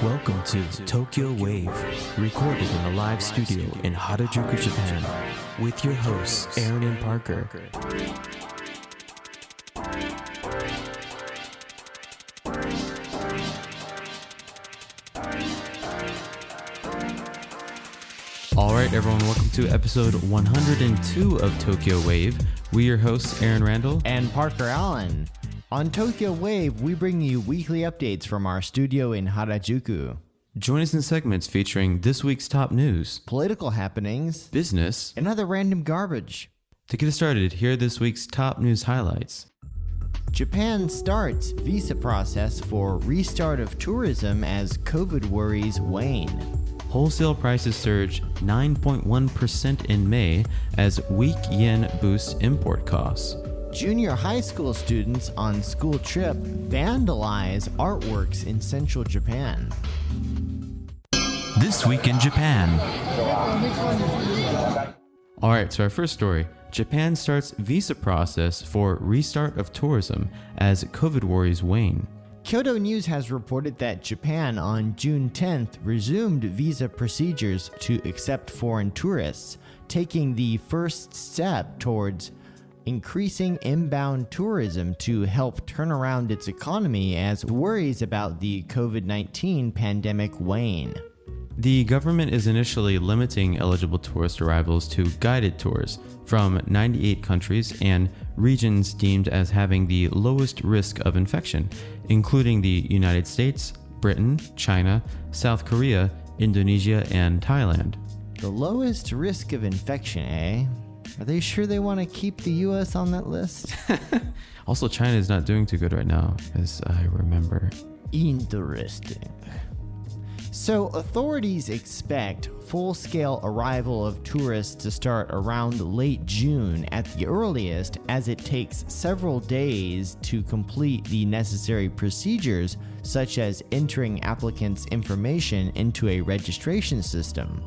Welcome to Tokyo Wave, recorded in a live studio in Harajuku, Japan, with your hosts Aaron and Parker. Alright everyone, welcome to episode 102 of Tokyo Wave. We're your hosts Aaron Randall and Parker Allen. On Tokyo Wave, we bring you weekly updates from our studio in Harajuku. Join us in segments featuring this week's top news, political happenings, business, and other random garbage. To get us started, here are this week's top news highlights. Japan starts visa process for restart of tourism as COVID worries wane. Wholesale prices surge 9.1% in May as weak yen boosts import costs. Junior high school students on school trip vandalize artworks in central Japan. This week in Japan. Alright, so our first story. Japan starts visa process for restart of tourism as COVID worries wane. Kyodo News has reported that Japan on June 10th resumed visa procedures to accept foreign tourists, taking the first step towards increasing inbound tourism to help turn around its economy as worries about the COVID-19 pandemic wane. The government is initially limiting eligible tourist arrivals to guided tours from 98 countries and regions deemed as having the lowest risk of infection, including the United States, Britain, China, South Korea, Indonesia, and Thailand. The lowest risk of infection, eh? Are they sure they want to keep the US on that list? Also, China is not doing too good right now, as I remember. Interesting. So, authorities expect full-scale arrival of tourists to start around late June at the earliest, as it takes several days to complete the necessary procedures, such as entering applicants' information into a registration system.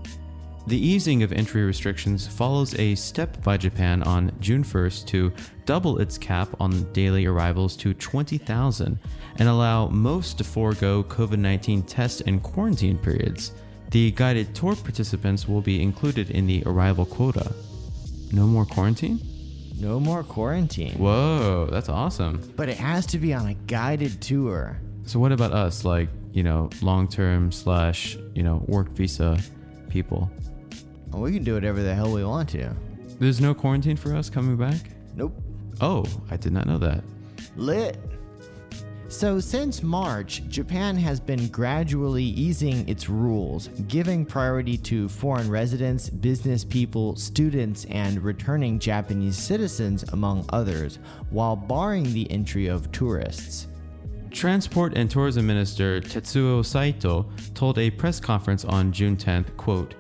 The easing of entry restrictions follows a step by Japan on June 1st to double its cap on daily arrivals to 20,000 and allow most to forego COVID-19 test and quarantine periods. The guided tour participants will be included in the arrival quota. No more quarantine? No more quarantine. Whoa, that's awesome. But it has to be on a guided tour. So what about us, like, long-term / work visa people? Well, we can do whatever the hell we want to. There's no quarantine for us coming back? Nope. Oh, I did not know that. Lit. So since March, Japan has been gradually easing its rules, giving priority to foreign residents, business people, students, and returning Japanese citizens, among others, while barring the entry of tourists. Transport and Tourism Minister Tetsuo Saito told a press conference on June 10th, quote,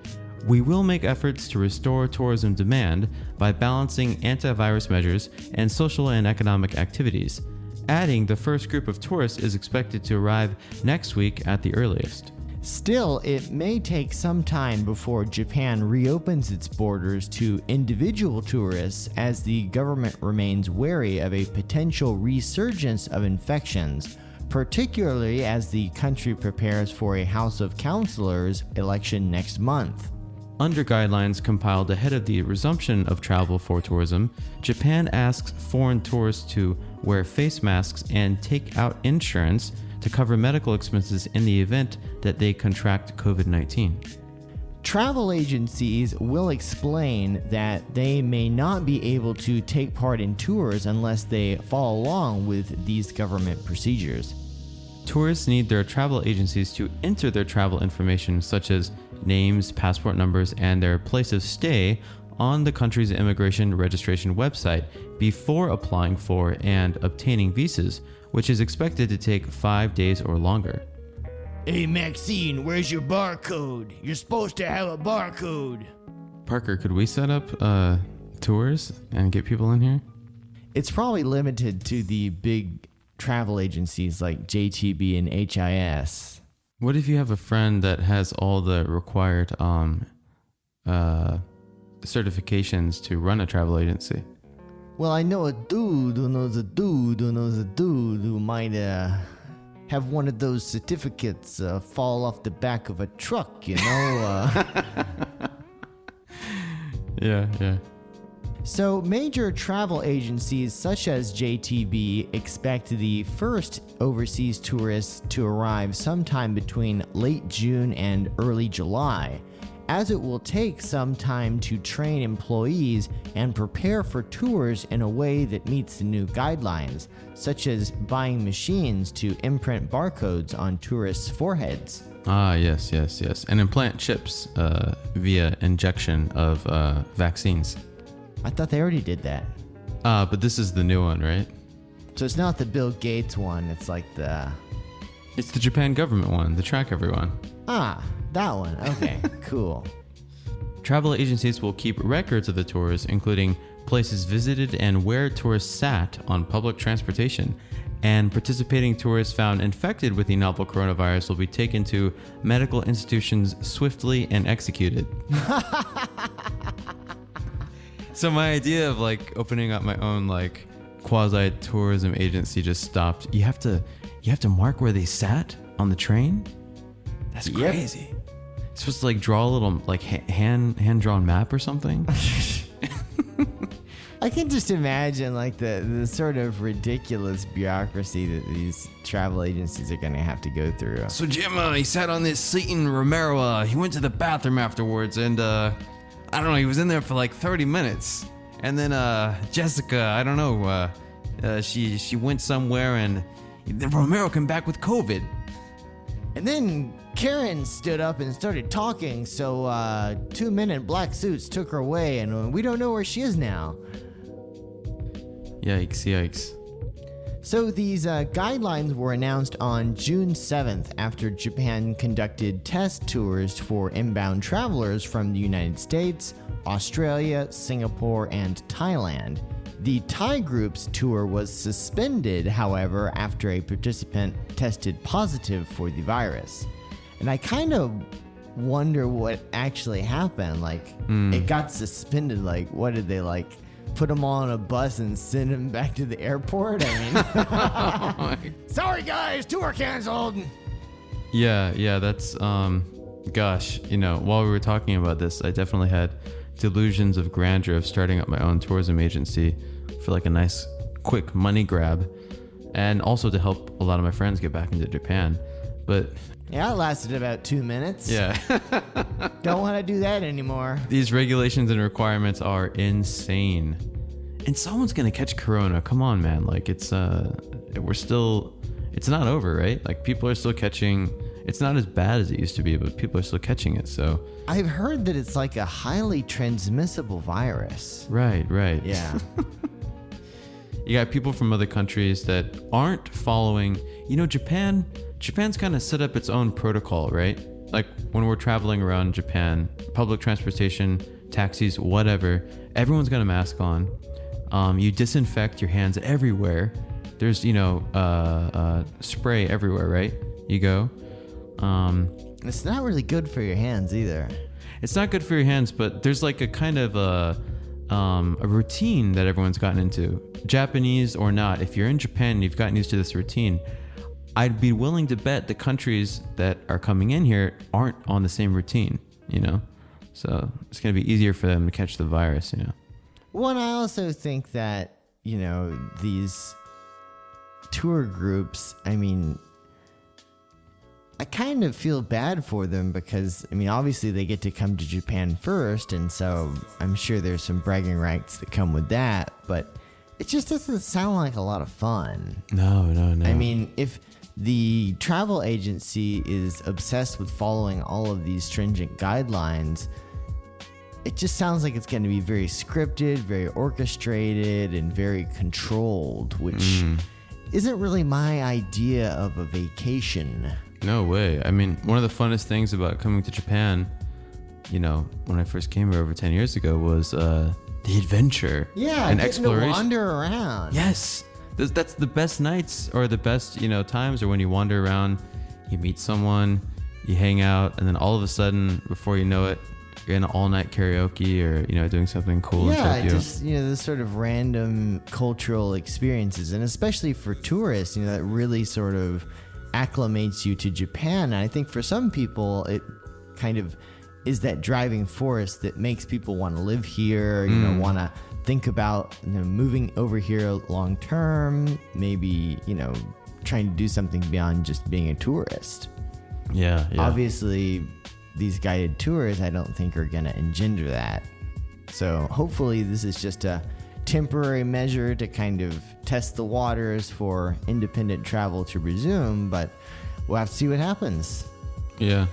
"We will make efforts to restore tourism demand by balancing antivirus measures and social and economic activities," adding the first group of tourists is expected to arrive next week at the earliest. Still, it may take some time before Japan reopens its borders to individual tourists as the government remains wary of a potential resurgence of infections, particularly as the country prepares for a House of Councilors election next month. Under guidelines compiled ahead of the resumption of travel for tourism, Japan asks foreign tourists to wear face masks and take out insurance to cover medical expenses in the event that they contract COVID-19. Travel agencies will explain that they may not be able to take part in tours unless they follow along with these government procedures. Tourists need their travel agencies to enter their travel information such as names, passport numbers, and their place of stay on the country's immigration registration website before applying for and obtaining visas, which is expected to take 5 days or longer. Hey Maxine, where's your barcode? You're supposed to have a barcode. Parker, could we set up tours and get people in here? It's probably limited to the big travel agencies like JTB and HIS. What if you have a friend that has all the required certifications to run a travel agency? Well, I know a dude who knows a dude who knows a dude who might have one of those certificates fall off the back of a truck, you know? Yeah. So major travel agencies such as JTB expect the first overseas tourists to arrive sometime between late June and early July, as it will take some time to train employees and prepare for tours in a way that meets the new guidelines, such as buying machines to imprint barcodes on tourists' foreheads. Ah, yes. And implant chips via injection of vaccines. I thought they already did that. But this is the new one, right? So it's not the Bill Gates one, it's like the... It's the Japan government one, the track everyone. Ah, that one. Okay, cool. Travel agencies will keep records of the tours, including places visited and where tourists sat on public transportation. And participating tourists found infected with the novel coronavirus will be taken to medical institutions swiftly and executed. So my idea of like opening up my own like quasi tourism agency just stopped. You have to mark where they sat on the train? That's crazy. Yep. You're supposed to like draw a little like hand drawn map or something. I can just imagine like the sort of ridiculous bureaucracy that these travel agencies are going to have to go through. So Jim, he sat on this seat in Romero. He went to the bathroom afterwards, and I don't know, he was in there for like 30 minutes. And then Jessica, I don't know, she went somewhere, and Romero came back with COVID. And then Karen stood up and started talking, so 2 men in black suits took her away, and we don't know where she is now. Yikes. So these guidelines were announced on June 7th after Japan conducted test tours for inbound travelers from the United States, Australia, Singapore, and Thailand. The Thai group's tour was suspended, however, after a participant tested positive for the virus. And I kind of wonder what actually happened. Like, it got suspended. Like, what did they like? Put them all on a bus and send them back to the airport? I mean, sorry guys, tour canceled. Yeah, that's gosh, you know, while we were talking about this, I definitely had delusions of grandeur of starting up my own tourism agency for like a nice quick money grab, and also to help a lot of my friends get back into Japan. But yeah, it lasted about 2 minutes. Yeah. Don't want to do that anymore. These regulations and requirements are insane. And someone's going to catch corona. Come on, man. Like it's not over, right? Like people are still catching. It's not as bad as it used to be, but people are still catching it. So I've heard that it's like a highly transmissible virus. Right. Yeah. You got people from other countries that aren't following, you know, Japan's kind of set up its own protocol, right? Like when we're traveling around Japan, public transportation, taxis, whatever, everyone's got a mask on. You disinfect your hands everywhere. There's, you know, spray everywhere, right? You go. It's not really good for your hands either. It's not good for your hands, but there's like a kind of a routine that everyone's gotten into. Japanese or not, if you're in Japan and you've gotten used to this routine, I'd be willing to bet the countries that are coming in here aren't on the same routine, you know? So it's going to be easier for them to catch the virus, you know? Well, and I also think that, you know, these tour groups, I mean, I kind of feel bad for them because, I mean, obviously they get to come to Japan first, and so I'm sure there's some bragging rights that come with that, but it just doesn't sound like a lot of fun. No. I mean, if the travel agency is obsessed with following all of these stringent guidelines, it just sounds like it's going to be very scripted, very orchestrated, and very controlled, which isn't really my idea of a vacation. No way. I mean, one of the funnest things about coming to Japan, you know, when I first came here over 10 years ago was the adventure and exploration. To wander around. Yes. That's the best nights, or the best, you know, times, or when you wander around, you meet someone, you hang out, and then all of a sudden, before you know it, you're in all-night karaoke, or, you know, doing something cool in Tokyo. Yeah, just, you know, this sort of random cultural experiences, and especially for tourists, you know, that really sort of acclimates you to Japan. And I think for some people, it kind of is that driving force that makes people want to live here, want to think about moving over here long term, maybe, trying to do something beyond just being a tourist. Yeah. Obviously, these guided tours, I don't think are going to engender that. So hopefully this is just a temporary measure to kind of test the waters for independent travel to resume, but we'll have to see what happens. Yeah.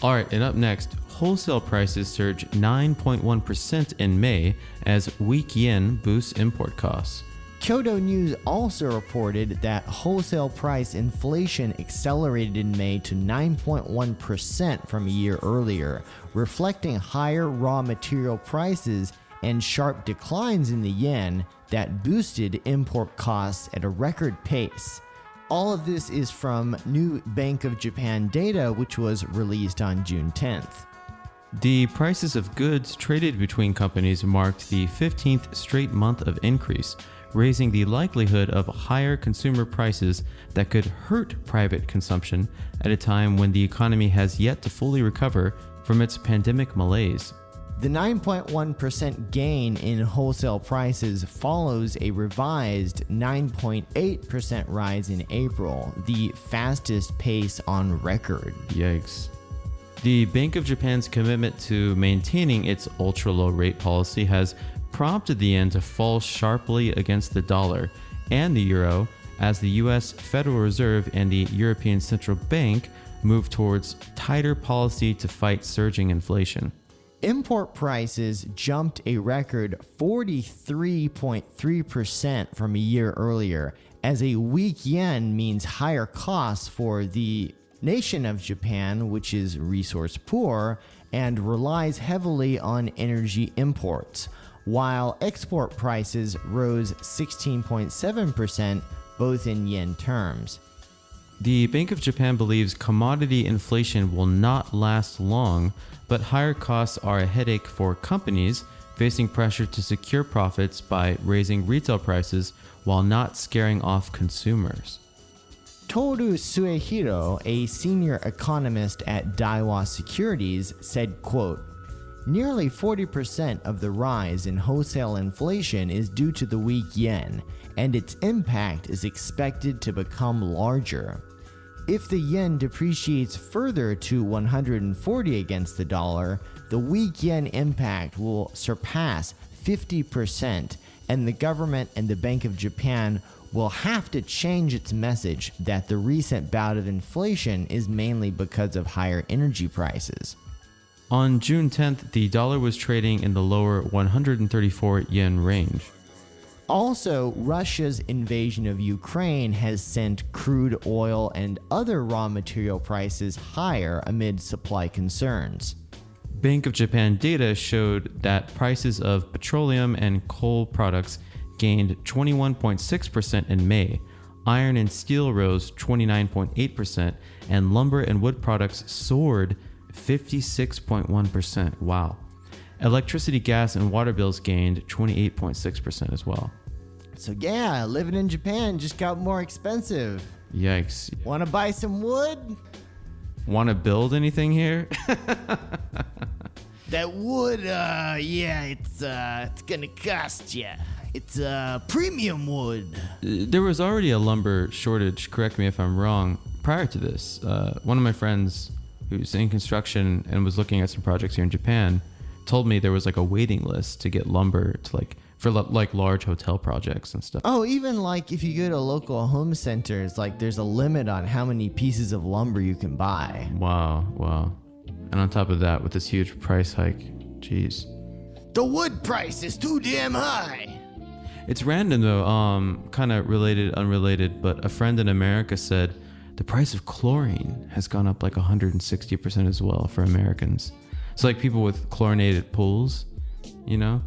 All right, and up next, wholesale prices surge 9.1% in May as weak yen boosts import costs. Kyoto News also reported that wholesale price inflation accelerated in May to 9.1% from a year earlier, reflecting higher raw material prices and sharp declines in the yen that boosted import costs at a record pace. All of this is from new Bank of Japan data, which was released on June 10th. The prices of goods traded between companies marked the 15th straight month of increase, raising the likelihood of higher consumer prices that could hurt private consumption at a time when the economy has yet to fully recover from its pandemic malaise. The 9.1% gain in wholesale prices follows a revised 9.8% rise in April, the fastest pace on record. Yikes. The Bank of Japan's commitment to maintaining its ultra-low rate policy has prompted the yen to fall sharply against the dollar and the euro as the US Federal Reserve and the European Central Bank move towards tighter policy to fight surging inflation. Import prices jumped a record 43.3% from a year earlier, as a weak yen means higher costs for the nation of Japan, which is resource poor and relies heavily on energy imports, while export prices rose 16.7%, both in yen terms. The Bank of Japan believes commodity inflation will not last long, but higher costs are a headache for companies facing pressure to secure profits by raising retail prices while not scaring off consumers. Toru Suehiro, a senior economist at Daiwa Securities, said, quote, "Nearly 40% of the rise in wholesale inflation is due to the weak yen, and its impact is expected to become larger. If the yen depreciates further to 140 against the dollar, the weak yen impact will surpass 50%, and the government and the Bank of Japan will have to change its message that the recent bout of inflation is mainly because of higher energy prices." On June 10th, the dollar was trading in the lower 134 yen range. Also, Russia's invasion of Ukraine has sent crude oil and other raw material prices higher amid supply concerns. Bank of Japan data showed that prices of petroleum and coal products gained 21.6% in May. Iron and steel rose 29.8%, and lumber and wood products soared 56.1%. Wow. Electricity, gas, and water bills gained 28.6% as well. So yeah, living in Japan just got more expensive. Yikes. Want to buy some wood? Want to build anything here? That wood, it's gonna cost you. It's premium wood. There was already a lumber shortage, correct me if I'm wrong, prior to this. One of my friends who's in construction and was looking at some projects here in Japan told me there was like a waiting list to get lumber to for large hotel projects and stuff. Oh, even like if you go to local home centers, like there's a limit on how many pieces of lumber you can buy. Wow. And on top of that, with this huge price hike, geez. The wood price is too damn high. It's random though, kind of related, unrelated, but a friend in America said the price of chlorine has gone up like 160% as well for Americans. So like people with chlorinated pools, The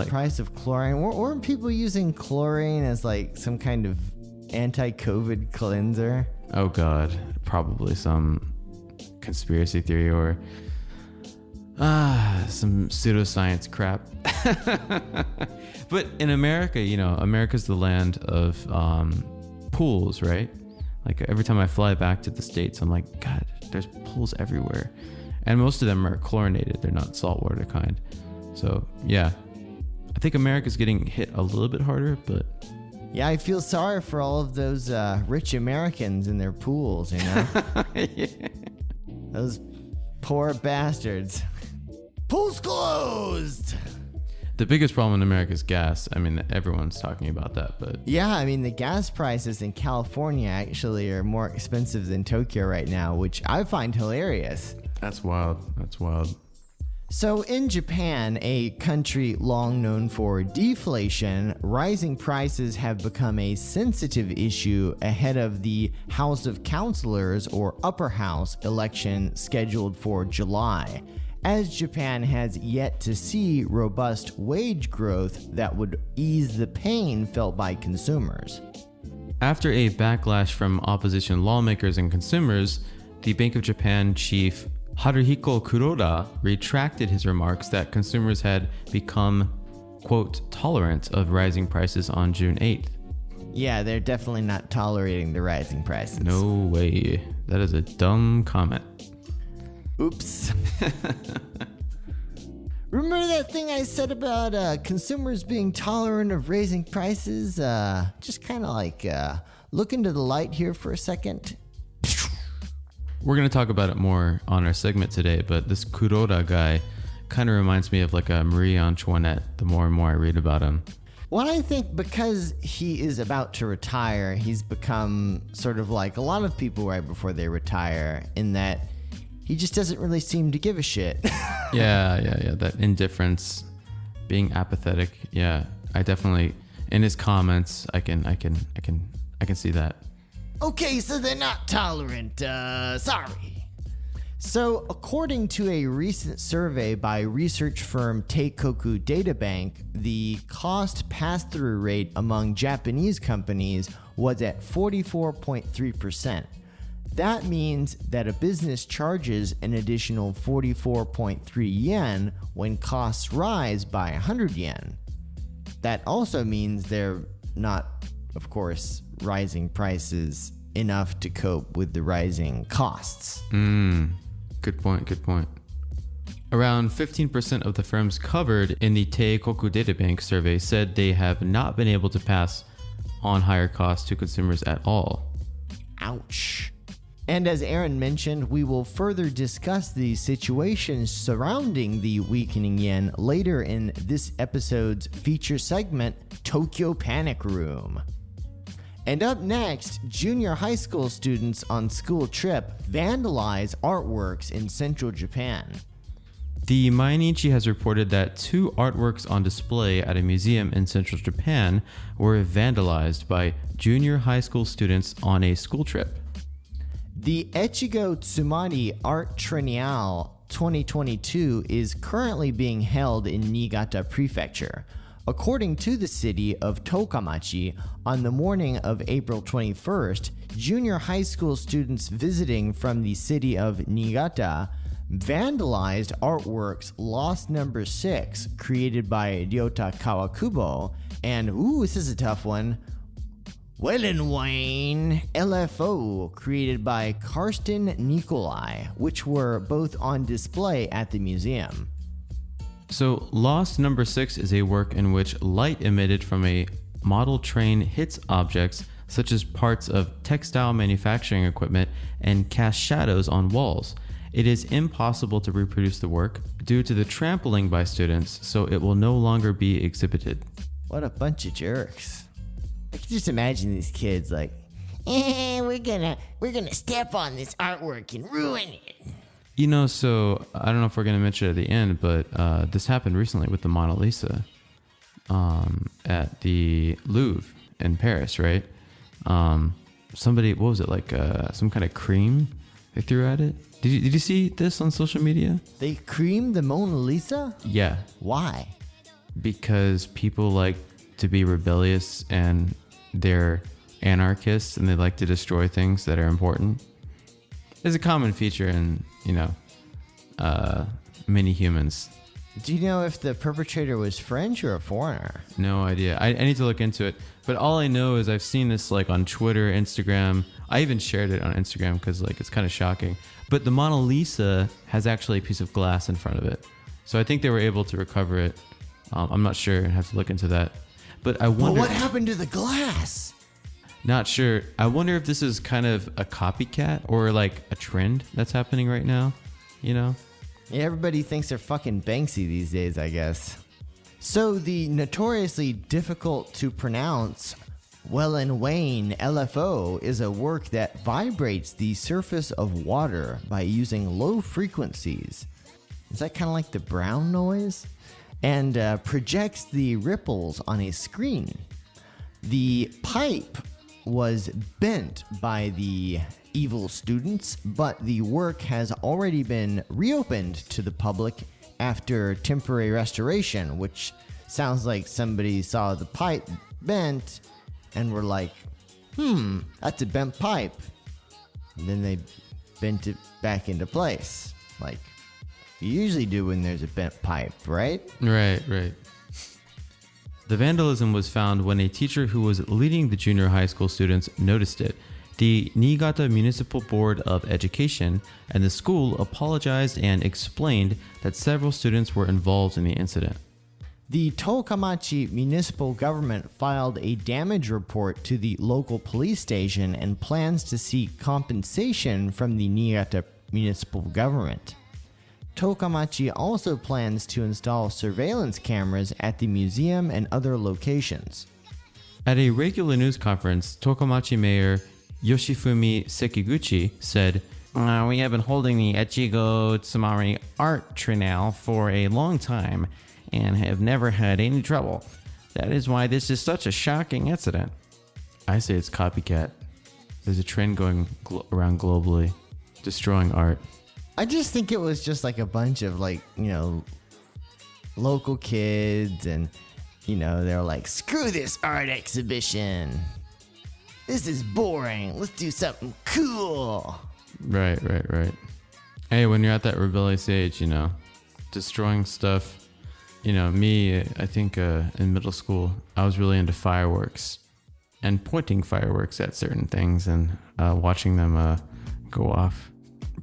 price of chlorine. Weren't people using chlorine as like some kind of anti-COVID cleanser? Oh God, probably some conspiracy theory or some pseudoscience crap. But in America, America's the land of pools, right? Like every time I fly back to the States, I'm like, God, there's pools everywhere. And most of them are chlorinated. They're not saltwater kind. So yeah, I think America's getting hit a little bit harder, but Yeah, I feel sorry for all of those rich Americans in their pools, you know? yeah. Those poor bastards. Pool's closed! The biggest problem in America is gas. I mean, everyone's talking about that, but Yeah, I mean, the gas prices in California actually are more expensive than Tokyo right now, which I find hilarious. that's wild. That's wild. So in Japan, a country long known for deflation, rising prices have become a sensitive issue ahead of the House of Councilors or Upper House election scheduled for July, as Japan has yet to see robust wage growth that would ease the pain felt by consumers. After a backlash from opposition lawmakers and consumers, the Bank of Japan chief Haruhiko Kuroda retracted his remarks that consumers had become, quote, tolerant of rising prices on June 8th. Yeah, they're definitely not tolerating the rising prices. No way. That is a dumb comment. Oops. Remember that thing I said about consumers being tolerant of raising prices? Just kind of like look into the light here for a second. We're going to talk about it more on our segment today, but this Kuroda guy kind of reminds me of like a Marie Antoinette the more and more I read about him. Well, I think because he is about to retire, he's become sort of like a lot of people right before they retire, in that he just doesn't really seem to give a shit. Yeah. That indifference, being apathetic. Yeah, I definitely, in his comments, I can see that. Okay, so they're not tolerant. Sorry. So, according to a recent survey by research firm Teikoku Databank, the cost pass-through rate among Japanese companies was at 44.3%. That means that a business charges an additional 44.3 yen when costs rise by 100 yen. That also means they're not, of course, rising prices enough to cope with the rising costs. Good point. Around 15% of the firms covered in the Teikoku Databank survey said they have not been able to pass on higher costs to consumers at all. Ouch. And as Aaron mentioned, we will further discuss the situation surrounding the weakening yen later in this episode's feature segment, Tokyo Panic Room. And up next, junior high school students on school trip vandalize artworks in central Japan. The Mainichi has reported that 2 artworks on display at a museum in central Japan were vandalized by junior high school students on a school trip. The Echigo Tsumari Art Triennale 2022 is currently being held in Niigata Prefecture. According to the city of Tokamachi, on the morning of April 21st, junior high school students visiting from the city of Niigata vandalized artworks Lost Number 6, created by Ryota Kawakubo, and, this is a tough one, wane LFO, created by Karsten Nikolai, which were both on display at the museum. So, Lost Number 6 is a work in which light emitted from a model train hits objects such as parts of textile manufacturing equipment and casts shadows on walls. It is impossible to reproduce the work due to the trampling by students, so it will no longer be exhibited. What a bunch of jerks. I can just imagine these kids like, we're gonna step on this artwork and ruin it. You know, so I don't know if we're going to mention it at the end, but this happened recently with the Mona Lisa at the Louvre in Paris, right? Somebody, what was it, like some kind of cream they threw at it? Did you see this on social media? They creamed the Mona Lisa? Yeah. Why? Because people like to be rebellious and they're anarchists and they like to destroy things that are important. It's a common feature in, many humans. Do you know if the perpetrator was French or a foreigner? No idea. I need to look into it. But all I know is I've seen this like on Twitter, Instagram. I even shared it on Instagram because like it's kind of shocking. But the Mona Lisa has actually a piece of glass in front of it. So I think they were able to recover it. I'm not sure. I have to look into that. But I wonder. But what happened to the glass? Not sure. I wonder if this is kind of a copycat or like a trend that's happening right now. You know? Yeah, everybody thinks they're fucking Banksy these days, I guess. So the notoriously difficult to pronounce wane LFO is a work that vibrates the surface of water by using low frequencies. Is that kind of like the brown noise? And projects the ripples on a screen. The pipe was bent by the evil students, but the work has already been reopened to the public after temporary restoration, which sounds like somebody saw the pipe bent and were like, that's a bent pipe. And then they bent it back into place, like you usually do when there's a bent pipe, right? Right. The vandalism was found when a teacher who was leading the junior high school students noticed it. The Niigata Municipal Board of Education and the school apologized and explained that several students were involved in the incident. The Tokamachi municipal government filed a damage report to the local police station and plans to seek compensation from the Niigata municipal government. Tokamachi also plans to install surveillance cameras at the museum and other locations. At a regular news conference, Tokamachi Mayor Yoshifumi Sekiguchi said, "We have been holding the Echigo Tsumari Art Triennale for a long time and have never had any trouble. That is why this is such a shocking incident." I say it's copycat. There's a trend going around globally, destroying art. I just think it was just like a bunch of local kids and, they're like, screw this art exhibition. This is boring. Let's do something cool. Right. Hey, when you're at that rebellious age, destroying stuff. Me, I think in middle school, I was really into fireworks and pointing fireworks at certain things and watching them go off.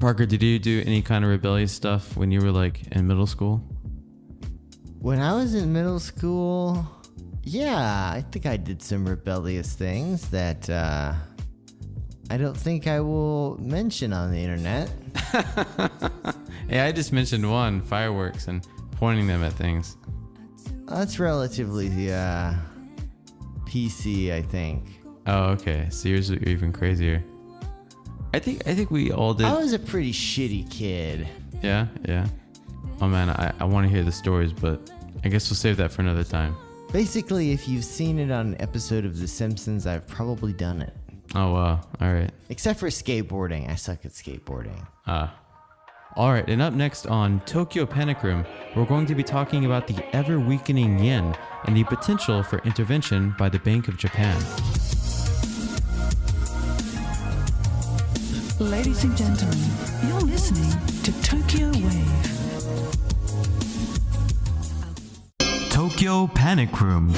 Parker, did you do any kind of rebellious stuff when you were like in middle school? When I was in middle school, yeah, I think I did some rebellious things that I don't think I will mention on the internet. Hey, I just mentioned one, fireworks and pointing them at things. That's relatively PC, I think. Oh, okay. So yours are even crazier. I think we all did. I was a pretty shitty kid. Yeah. Oh man, I want to hear the stories, but I guess we'll save that for another time. Basically, if you've seen it on an episode of The Simpsons, I've probably done it. Oh wow, all right. Except for skateboarding. I suck at skateboarding. All right, and up next on Tokyo Panic Room, we're going to be talking about the ever-weakening yen and the potential for intervention by the Bank of Japan. Ladies and gentlemen, you're listening to Tokyo Wave. Tokyo Panic Room.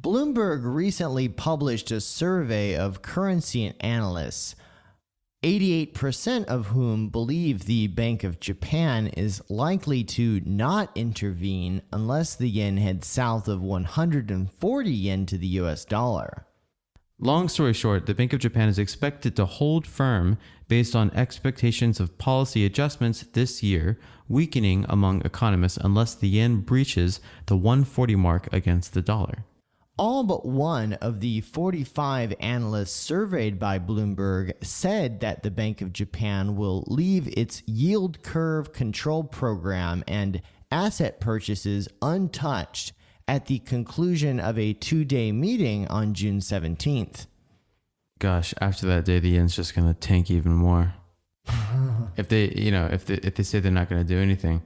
Bloomberg recently published a survey of currency analysts, 88% of whom believe the Bank of Japan is likely to not intervene unless the yen heads south of 140 yen to the US dollar. Long story short, the Bank of Japan is expected to hold firm based on expectations of policy adjustments this year, weakening among economists unless the yen breaches the 140 mark against the dollar. All but one of the 45 analysts surveyed by Bloomberg said that the Bank of Japan will leave its yield curve control program and asset purchases untouched at the conclusion of a 2-day meeting on June 17th. Gosh, after that day, the yen's just going to tank even more. if they say they're not going to do anything.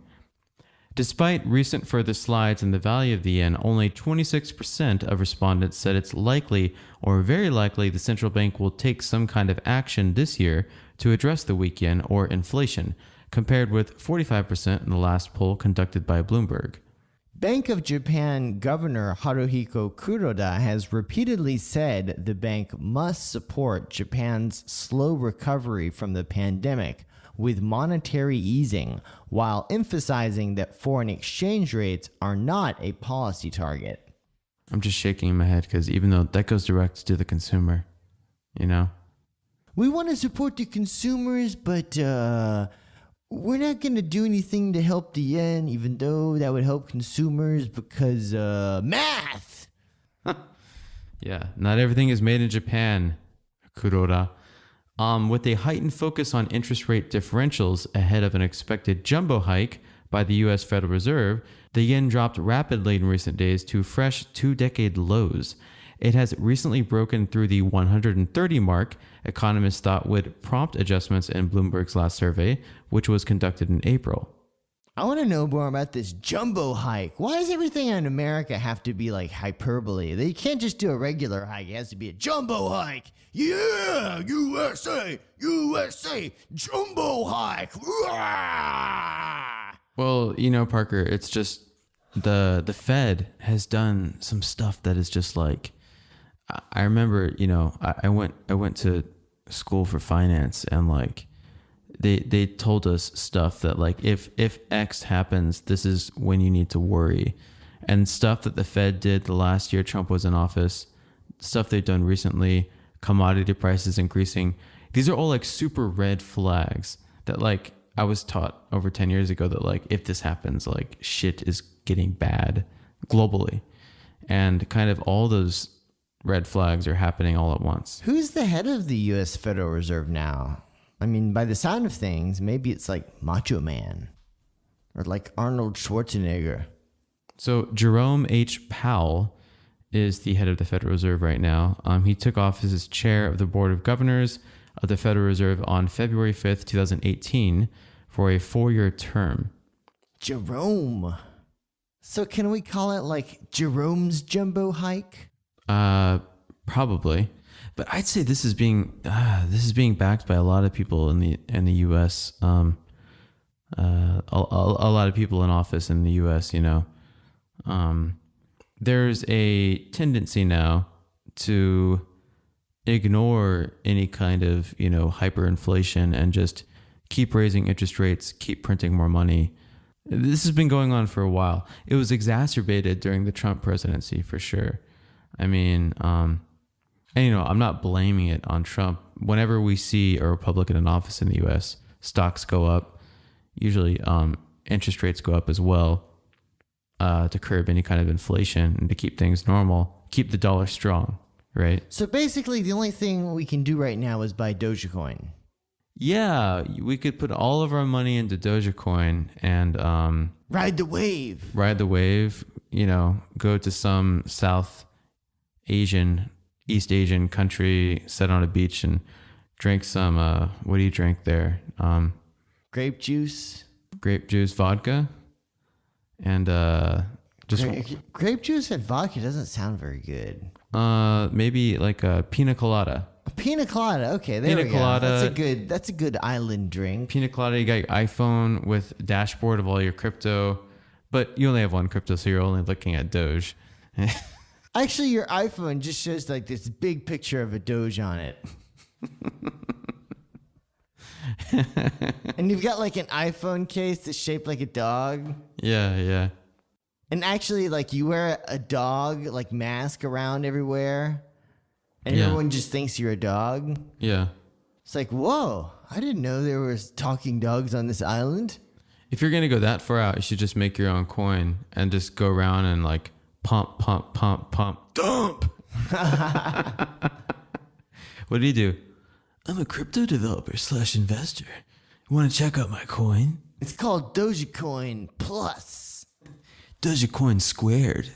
Despite recent further slides in the value of the yen, only 26% of respondents said it's likely or very likely the central bank will take some kind of action this year to address the weak yen or inflation, compared with 45% in the last poll conducted by Bloomberg. Bank of Japan Governor Haruhiko Kuroda has repeatedly said the bank must support Japan's slow recovery from the pandemic with monetary easing, while emphasizing that foreign exchange rates are not a policy target. I'm just shaking my head because even though that goes direct to the consumer, you know? We want to support the consumers, but we're not going to do anything to help the yen, even though that would help consumers because math! Yeah, not everything is made in Japan, Kuroda. With a heightened focus on interest rate differentials ahead of an expected jumbo hike by the U.S. Federal Reserve, the yen dropped rapidly in recent days to fresh two-decade lows. It has recently broken through the 130 mark economists thought would prompt adjustments in Bloomberg's last survey, which was conducted in April. I want to know more about this jumbo hike. Why does everything in America have to be like hyperbole? They can't just do a regular hike. It has to be a jumbo hike. Yeah, USA, USA, jumbo hike. Well, you know, Parker, it's just the Fed has done some stuff that is just like, I remember, you know, I went to school for finance, and like they told us stuff that like if X happens, this is when you need to worry, and stuff that the Fed did the last year Trump was in office, stuff they've done recently, commodity prices increasing. These are all like super red flags that like I was taught over 10 years ago that like if this happens, like shit is getting bad globally, and kind of all those red flags are happening all at once. Who's the head of the U.S. Federal Reserve now? I mean, by the sound of things, maybe it's like Macho Man or like Arnold Schwarzenegger. So Jerome H. Powell is the head of the Federal Reserve right now. He took office as chair of the Board of Governors of the Federal Reserve on February 5th, 2018 for a 4-year term. Jerome. So can we call it like Jerome's jumbo hike? Probably, but I'd say this is being backed by a lot of people in the U.S. A lot of people in office in the U.S. You know, there's a tendency now to ignore any kind of hyperinflation and just keep raising interest rates, keep printing more money. This has been going on for a while. It was exacerbated during the Trump presidency for sure. I mean, and I'm not blaming it on Trump. Whenever we see a Republican in office in the U.S., stocks go up. Usually, interest rates go up as well to curb any kind of inflation and to keep things normal, keep the dollar strong, right? So basically, the only thing we can do right now is buy Dogecoin. Yeah, we could put all of our money into Dogecoin and ride the wave. Ride the wave. Go to some East Asian country, sit on a beach and drink some, what do you drink there? Grape juice, vodka, and grape juice and vodka doesn't sound very good. Maybe like a pina colada. A pina colada, okay, there we go. That's a good island drink. Pina colada, you got your iPhone with dashboard of all your crypto, but you only have one crypto, so you're only looking at Doge. Actually, your iPhone just shows like this big picture of a Doge on it. And you've got like an iPhone case that's shaped like a dog. Yeah. And actually, like you wear a dog like mask around everywhere. And everyone just thinks you're a dog. Yeah. It's like, whoa, I didn't know there was talking dogs on this island. If you're going to go that far out, you should just make your own coin and just go around and like pump, dump. What do you do? I'm a crypto developer / investor. You want to check out my coin? It's called Dogecoin Plus. Dogecoin squared.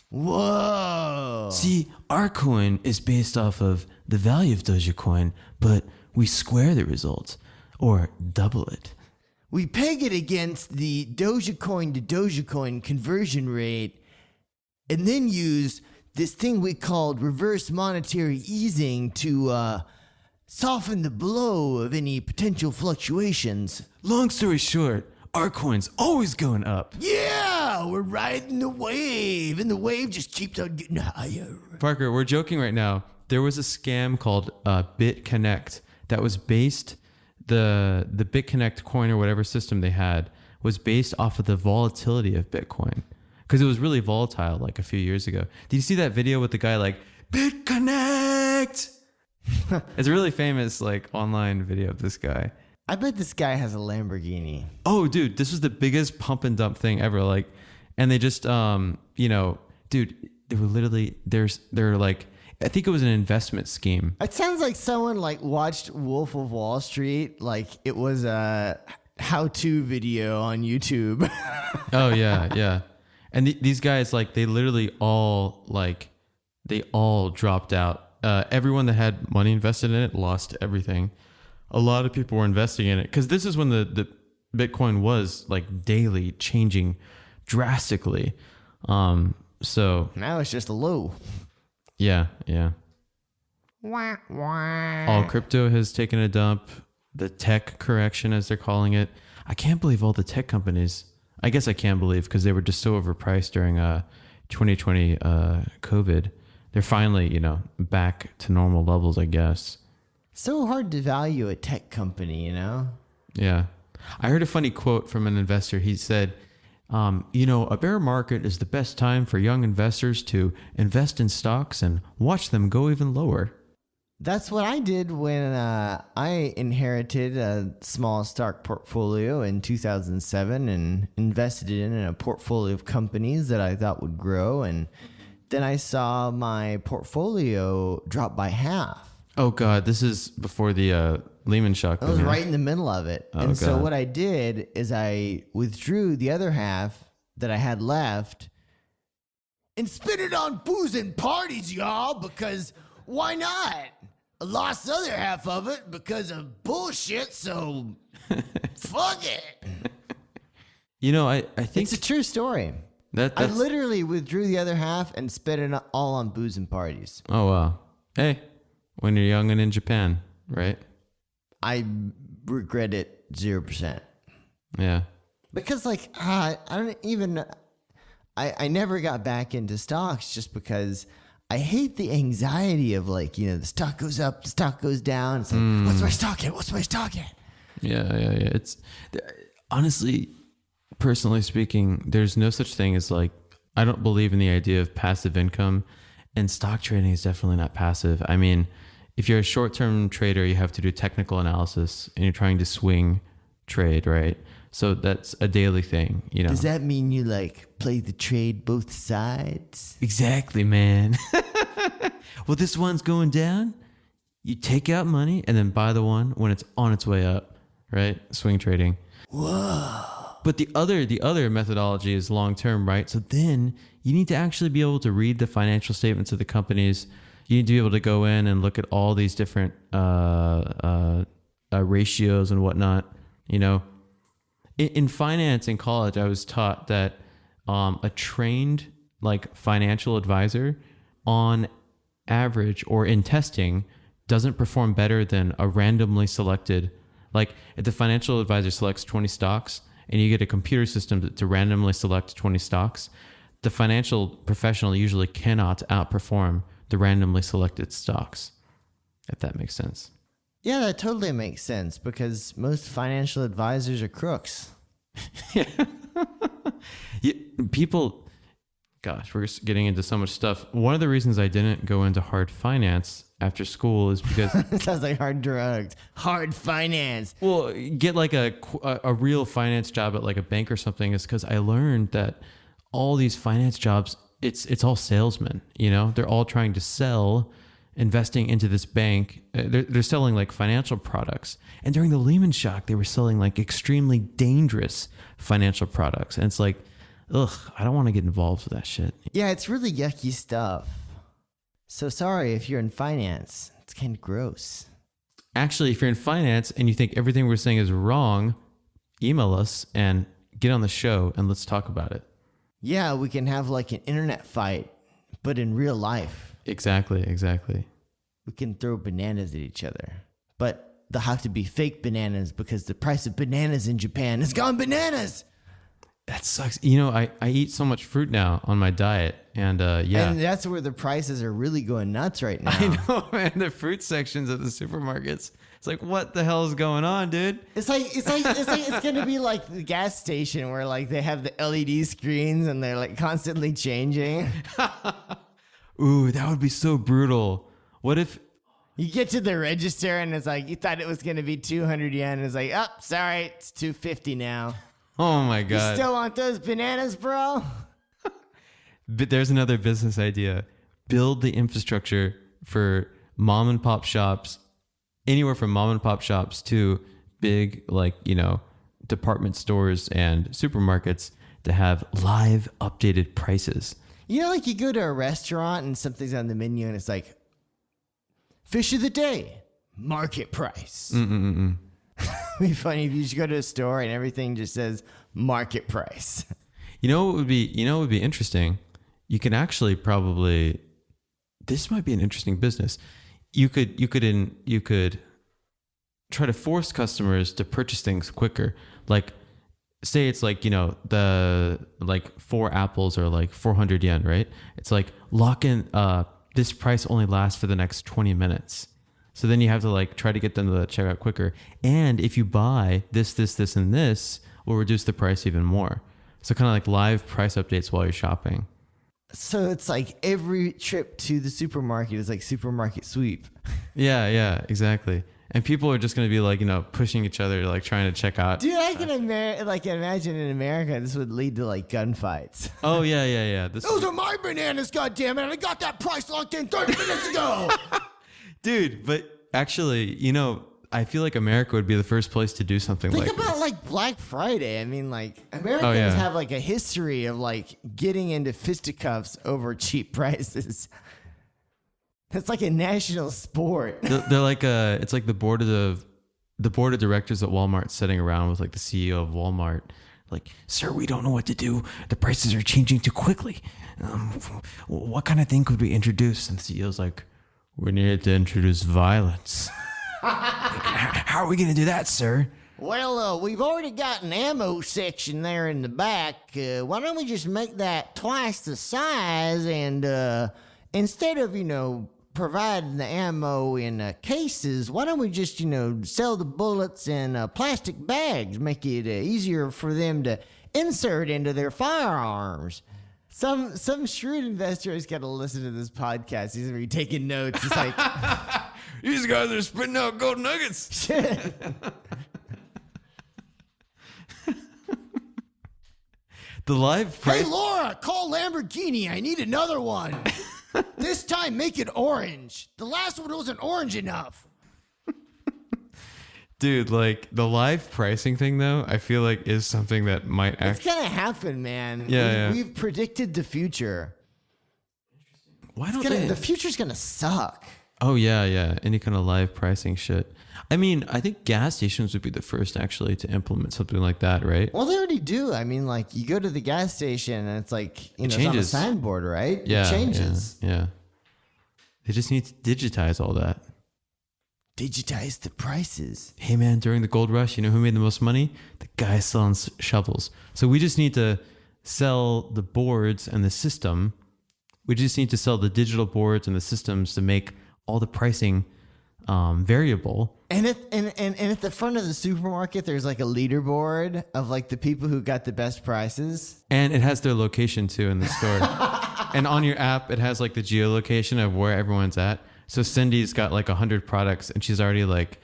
Whoa. See, our coin is based off of the value of Dogecoin, but we square the results or double it. We peg it against the Dogecoin to Dogecoin conversion rate and then use this thing we called reverse monetary easing to soften the blow of any potential fluctuations. Long story short, our coin's always going up. Yeah, we're riding the wave, and the wave just keeps on getting higher. Parker, we're joking right now. There was a scam called BitConnect that was based, the BitConnect coin or whatever system they had was based off of the volatility of Bitcoin. Because it was really volatile like a few years ago. Did you see that video with the guy like, BitConnect? It's a really famous like online video of this guy. I bet this guy has a Lamborghini. Oh, dude, this was the biggest pump and dump thing ever. Like, and they just, dude, they were literally, they're like, I think it was an investment scheme. It sounds like someone like watched Wolf of Wall Street. Like it was a how-to video on YouTube. Oh yeah, yeah. And these guys, like, they literally all dropped out. Everyone that had money invested in it lost everything. A lot of people were investing in it because this is when the Bitcoin was like daily changing drastically. So now it's just a low. Yeah. All crypto has taken a dump. The tech correction, as they're calling it. I can't believe all the tech companies. I guess I can believe because they were just so overpriced during 2020 COVID. They're finally, back to normal levels, I guess. So hard to value a tech company, Yeah. I heard a funny quote from an investor. He said, a bear market is the best time for young investors to invest in stocks and watch them go even lower. That's what I did when I inherited a small stock portfolio in 2007 and invested in a portfolio of companies that I thought would grow. And then I saw my portfolio drop by half. Oh, God, this is before the Lehman shock. I was right in the middle of it. Oh, and so God. what I did is I withdrew the other half that I had left and spent it on booze and parties, y'all, because why not? I lost the other half of it because of bullshit, so fuck it. I think It's a true story. I that's... literally withdrew the other half and spent it all on booze and parties. Oh, wow. Hey, when you're young and in Japan, right? I regret it 0%. Yeah. Because I don't even, I never got back into stocks just because I hate the anxiety of the stock goes up, the stock goes down. It's like, what's my stock at? What's my stock at? Yeah. It's honestly, personally speaking, there's no such thing as I don't believe in the idea of passive income, and stock trading is definitely not passive. I mean, if you're a short-term trader, you have to do technical analysis and you're trying to swing trade, right? So that's a daily thing, Does that mean you play the trade both sides? Exactly, man. Well, this one's going down. You take out money and then buy the one when it's on its way up, right? Swing trading. Whoa. But the other methodology is long term, right? So then you need to actually be able to read the financial statements of the companies. You need to be able to go in and look at all these different ratios and whatnot. In finance in college, I was taught that a trained financial advisor, on average or in testing, doesn't perform better than a randomly selected. If the financial advisor selects 20 stocks and you get a computer system to randomly select 20 stocks, the financial professional usually cannot outperform the randomly selected stocks, if that makes sense. Yeah, that totally makes sense because most financial advisors are crooks. Yeah, people, gosh, we're just getting into so much stuff. One of the reasons I didn't go into hard finance after school is because Sounds like hard drugs. Hard finance. well, get a real finance job at a bank or something is because I learned that all these finance jobs, it's all salesmen. They're all trying to sell investing into this bank. They're selling financial products, and during the Lehman shock they were selling extremely dangerous financial products, and it's ugh, I don't want to get involved with that shit. Yeah, it's really yucky stuff. So sorry if you're in finance. It's kind of gross. Actually, if you're in finance and you think everything we're saying is wrong, email us and get on the show and let's talk about it. Yeah, we can have an internet fight, but in real life. Exactly. We can throw bananas at each other. but they'll have to be fake bananas because the price of bananas in Japan has gone bananas. That sucks. You know, I eat so much fruit now on my diet, and yeah. And that's where the prices are really going nuts right now. I know, man. The fruit sections at the supermarkets. It's like, what the hell is going on, dude? It's gonna be like the gas station where like they have the LED screens and they're like constantly changing. Ooh, that would be so brutal. What if you get to the register and it's like you thought it was gonna be 200 yen, and it's like, oh, sorry, it's 250 now. Oh my You God. still want those bananas, bro? But there's another business idea. Build the infrastructure for mom and pop shops, anywhere from mom and pop shops to big, like, you know, department stores and supermarkets to have live updated prices. You know, like you go to a restaurant and something's on the menu and it's like, fish of the day, market price. It'd be funny if you just go to a store and everything just says market price. You know what would be interesting? You can actually probably, this might be an interesting business. You could try to force customers to purchase things quicker. Like, say it's like, you know, the like 4 apples are like 400 yen, right? It's like lock in, this price only lasts for the next 20 minutes. So then you have to like try to get them to check out quicker. And if you buy this, and this, will reduce the price even more. So kind of like live price updates while you're shopping. So it's like every trip to the supermarket is like supermarket sweep. Yeah, exactly. And people are just going to be like, you know, pushing each other, like trying to check out. Dude, I can imagine in America this would lead to like gunfights. Oh, yeah. Those are my bananas, goddammit. I got that price locked in 30 minutes ago. Dude, but actually, you know, I feel like America would be the first place to do something like this. Think about like Black Friday. I mean, like Americans have like a history of like getting into fisticuffs over cheap prices. It's like a national sport. They're like it's like the board of directors at Walmart sitting around with like the CEO of Walmart, like, sir, we don't know what to do. The prices are changing too quickly. What kind of thing could we introduce? And the CEO's like, we need to introduce violence. How are we going to do that, sir? Well, we've already got an ammo section there in the back. Why don't we just make that twice the size and instead of, you know, providing the ammo in cases, why don't we just, you know, sell the bullets in plastic bags, make it easier for them to insert into their firearms. Some shrewd investor has got to listen to this podcast. He's going to be taking notes. He's like, these guys are spitting out gold nuggets. Shit. The live price. Hey, Laura, call Lamborghini. I need another one. This time, make it orange. The last one wasn't orange enough. Dude, like the live pricing thing, though, I feel like is something that might actually. It's going to happen, man. Yeah. We've predicted the future. Why don't they? The future's going to suck. Oh, yeah. Any kind of live pricing shit. I mean, I think gas stations would be the first actually to implement something like that, right? Well, they already do. I mean, like you go to the gas station and it's like, you know, changes. it's on a signboard, right? Yeah. It changes. Yeah. They just need to digitize all that. Digitize the prices. Hey, man, during the gold rush, you know who made the most money? The guy selling shovels. So we just need to sell the boards and the system. We just need to sell the digital boards and the systems to make all the pricing variable. And at the front of the supermarket, there's like a leaderboard of like the people who got the best prices. And it has their location too in the store. And on your app, it has like the geolocation of where everyone's at. So Cindy's got like 100 products and she's already like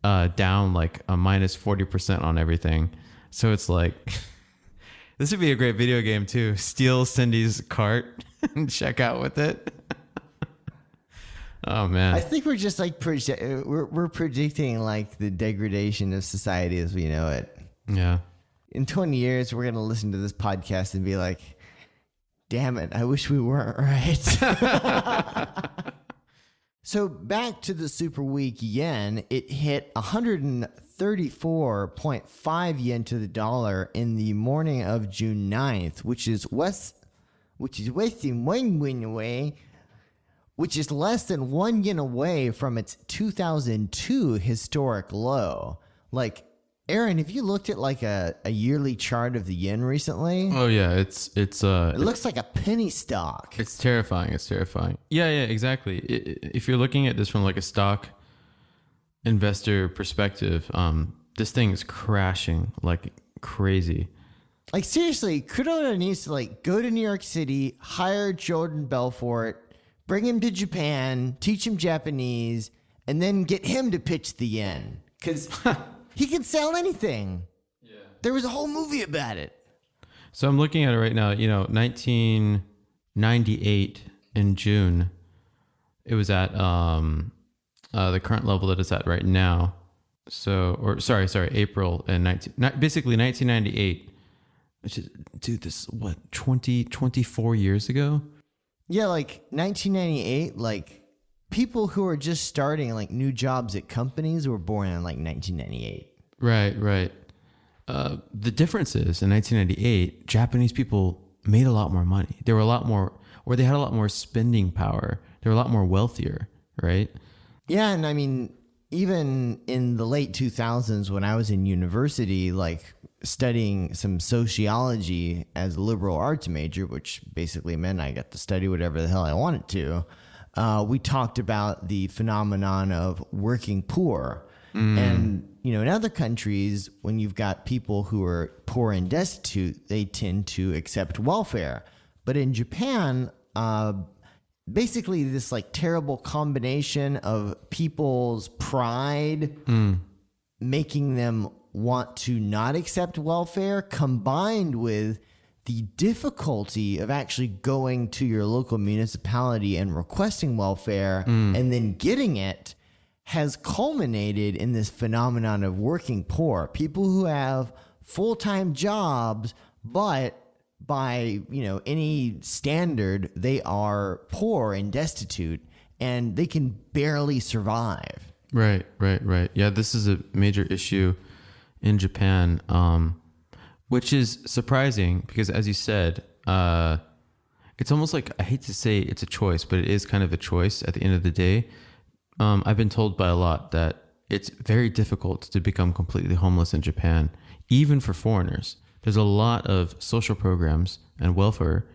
down like a minus 40% on everything. So it's like, this would be a great video game too. Steal Cindy's cart and check out with it. Oh man. I think we're just like, we're predicting like the degradation of society as we know it. Yeah. In 20 years, we're going to listen to this podcast and be like, damn it, I wish we weren't right. So back to the super weak yen, it hit 134.5 yen to the dollar in the morning of June 9th, which is Western Wing way which is less than 1 yen away from its 2002 historic low. Like, Aaron, have you looked at like a yearly chart of the yen recently? Oh yeah, it looks like a penny stock. It's terrifying. Yeah, exactly. If you're looking at this from like a stock investor perspective, this thing is crashing like crazy. Like, seriously, Kuroda needs to like go to New York City, hire Jordan Belfort, bring him to Japan, teach him Japanese, and then get him to pitch the yen. Because he can sell anything. Yeah. There was a whole movie about it. So I'm looking at it right now. 1998 in June, it was at the current level that it's at right now. So, April and basically 1998. Which is, dude, this is what, 24 years ago? Yeah, like 1998, like people who are just starting like new jobs at companies were born in like 1998. Right. The difference is in 1998, Japanese people made a lot more money. They were a lot more, or they had a lot more spending power. They were a lot more wealthier, right? Yeah, and I mean, even in the late 2000s when I was in university, like studying some sociology as a liberal arts major, which basically meant I got to study whatever the hell I wanted to, we talked about the phenomenon of working poor. And, in other countries, when you've got people who are poor and destitute, they tend to accept welfare. But in Japan, basically this like terrible combination of people's pride making them want to not accept welfare, combined with the difficulty of actually going to your local municipality and requesting welfare and then getting it, has culminated in this phenomenon of working poor. People who have full-time jobs, but by any standard, they are poor and destitute, and they can barely survive. Right. Yeah, this is a major issue in Japan, which is surprising because, as you said, it's almost like, I hate to say it's a choice, but it is kind of a choice at the end of the day. I've been told by a lot that it's very difficult to become completely homeless in Japan, even for foreigners. There's a lot of social programs and welfare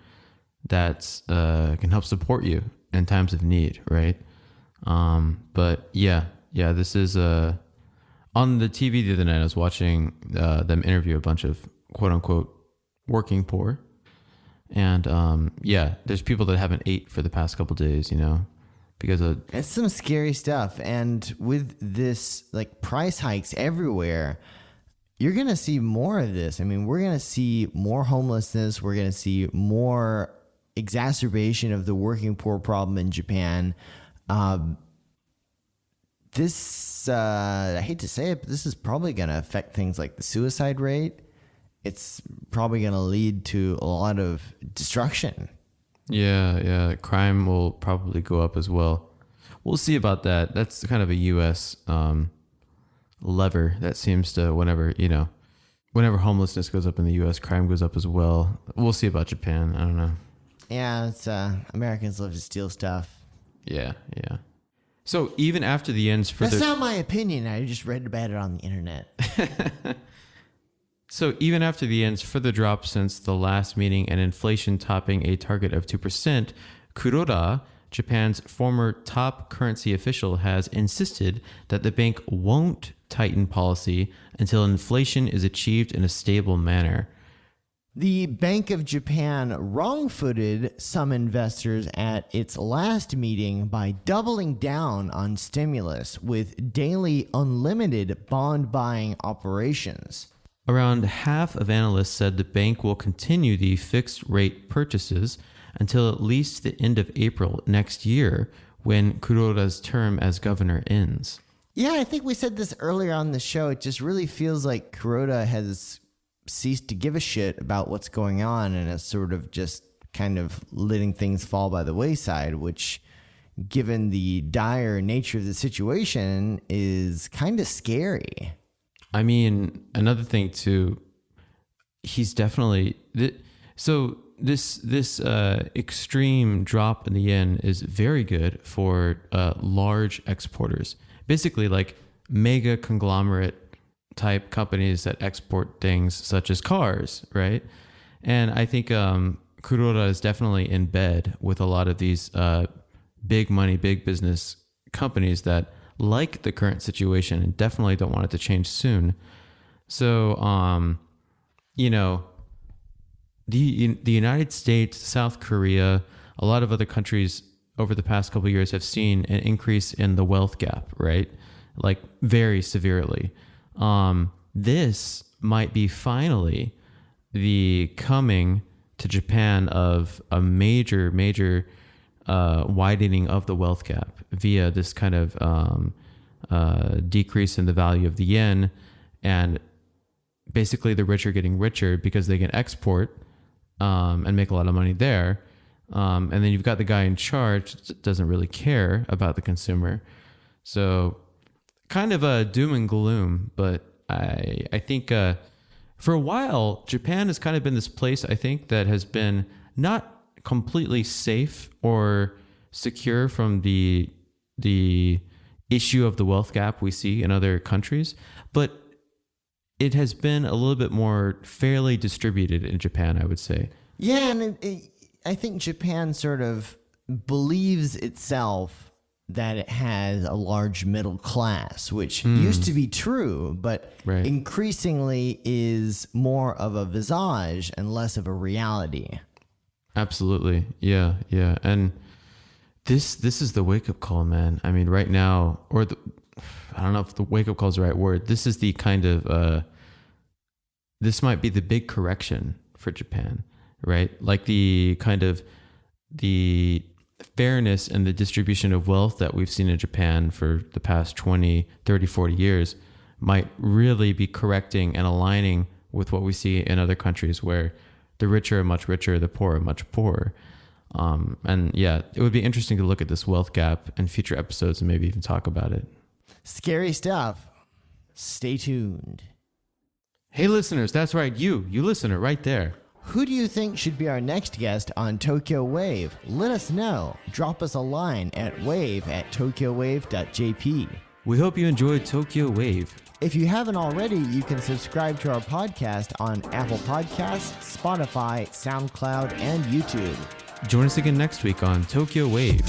that can help support you in times of need, right? But yeah, this is on the TV the other night. I was watching them interview a bunch of quote unquote working poor, and there's people that haven't ate for the past couple days, because of it's some scary stuff. And with this like price hikes everywhere, you're going to see more of this. I mean, we're going to see more homelessness. We're going to see more exacerbation of the working poor problem in Japan. This, I hate to say it, but this is probably going to affect things like the suicide rate. It's probably going to lead to a lot of destruction. Yeah. Crime will probably go up as well. We'll see about that. That's kind of a U.S. Lever that seems to, whenever homelessness goes up in the U.S., crime goes up as well. We'll see about Japan. I don't know. Yeah, it's Americans love to steal stuff. Yeah. So even after the yen's further... That's not my opinion. I just read about it on the internet. So even after the yen's further drop since the last meeting and inflation topping a target of 2%, Kuroda, Japan's former top currency official, has insisted that the bank won't tighten policy until inflation is achieved in a stable manner. The Bank of Japan wrong-footed some investors at its last meeting by doubling down on stimulus with daily unlimited bond buying operations. Around half of analysts said the bank will continue the fixed rate purchases until at least the end of April next year, when Kuroda's term as governor ends. Yeah, I think we said this earlier on the show. It just really feels like Kuroda has ceased to give a shit about what's going on and is sort of just kind of letting things fall by the wayside, which, given the dire nature of the situation, is kind of scary. I mean, another thing too, he's definitely... So this extreme drop in the yen is very good for large exporters. Basically, like mega conglomerate type companies that export things such as cars, right? And I think Kuroda is definitely in bed with a lot of these big money, big business companies that like the current situation and definitely don't want it to change soon. So, you know, the United States, South Korea, a lot of other countries over the past couple of years have seen an increase in the wealth gap, right? Like very severely. This might be finally the coming to Japan of a major widening of the wealth gap via this kind of decrease in the value of the yen, and basically the rich are getting richer because they can export and make a lot of money there. And then you've got the guy in charge that doesn't really care about the consumer. So kind of a doom and gloom, but I think for a while, Japan has kind of been this place, I think, that has been not completely safe or secure from the issue of the wealth gap we see in other countries, but it has been a little bit more fairly distributed in Japan, I would say. Yeah, and I think Japan sort of believes itself that it has a large middle class, which used to be true, but increasingly is more of a visage and less of a reality. Absolutely. Yeah. And this is the wake-up call, man. I mean, right now, I don't know if the wake-up call is the right word. This is the kind of, this might be the big correction for Japan, right? Like the kind of the fairness and the distribution of wealth that we've seen in Japan for the past 20, 30, 40 years might really be correcting and aligning with what we see in other countries where the richer are much richer, the poor are much poorer. And yeah, it would be interesting to look at this wealth gap in future episodes and maybe even talk about it. Scary stuff. Stay tuned. Hey listeners, that's right, you listener right there. Who do you think should be our next guest on Tokyo Wave? Let us know. Drop us a line at wave@tokyowave.jp. We hope you enjoyed Tokyo Wave. If you haven't already, you can subscribe to our podcast on Apple Podcasts, Spotify, SoundCloud, and YouTube. Join us again next week on Tokyo Wave.